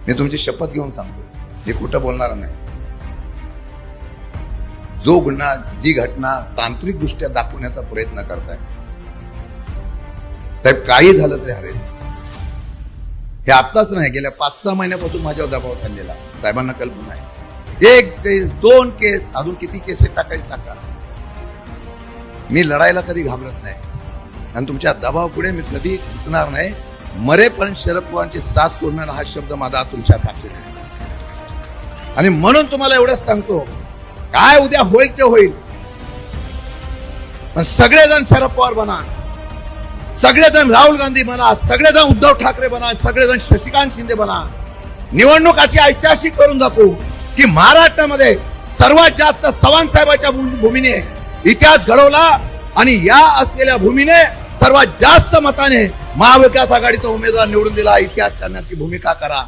मी तुमची शपथ घेऊन सांगतो, हे खोटं बोलणार नाही. जो गुन्हा, जी घटना तांत्रिक दृष्ट्या दाखवण्याचा प्रयत्न करताय, साहेब काही झालं तरी हरेल. हे आत्ताच नाही, गेल्या 5-6 महिन्यापासून माझ्यावर दबाव आणलेला. साहेबांना कल्पना आहे. 1 केस, 2 केस, अजून किती केसेस टाकायचे टाका. मी लढायला कधी घाबरत नाही आणि तुमच्या दबावापुढे मी कधी झुकणार नाही. मरेपर्यंत शरद पवारांची साथ सोडणार हा शब्द माझा तुमच्या साक्षीने आहे. आणि म्हणून तुम्हाला एवढंच सांगतो, काय उद्या होईल ते होईल, पण सगळेजण शरद पवार बना, सगळेजण राहुल गांधी बना, सगळेजण उद्धव ठाकरे बना, सगळेजण शशिकांत शिंदे बना. निवडणुकाची ऐतिहासिक करून दाखवू की महाराष्ट्रामध्ये सर्वात जास्त चव्हाण साहेबांच्या भूमीने इतिहास घडवला आणि या असलेल्या भूमीने सर्वात जास्त मताने महाविकास आघाडीचा उमेदवार निवडून दिला. इतिहास करण्याची भूमिका करा.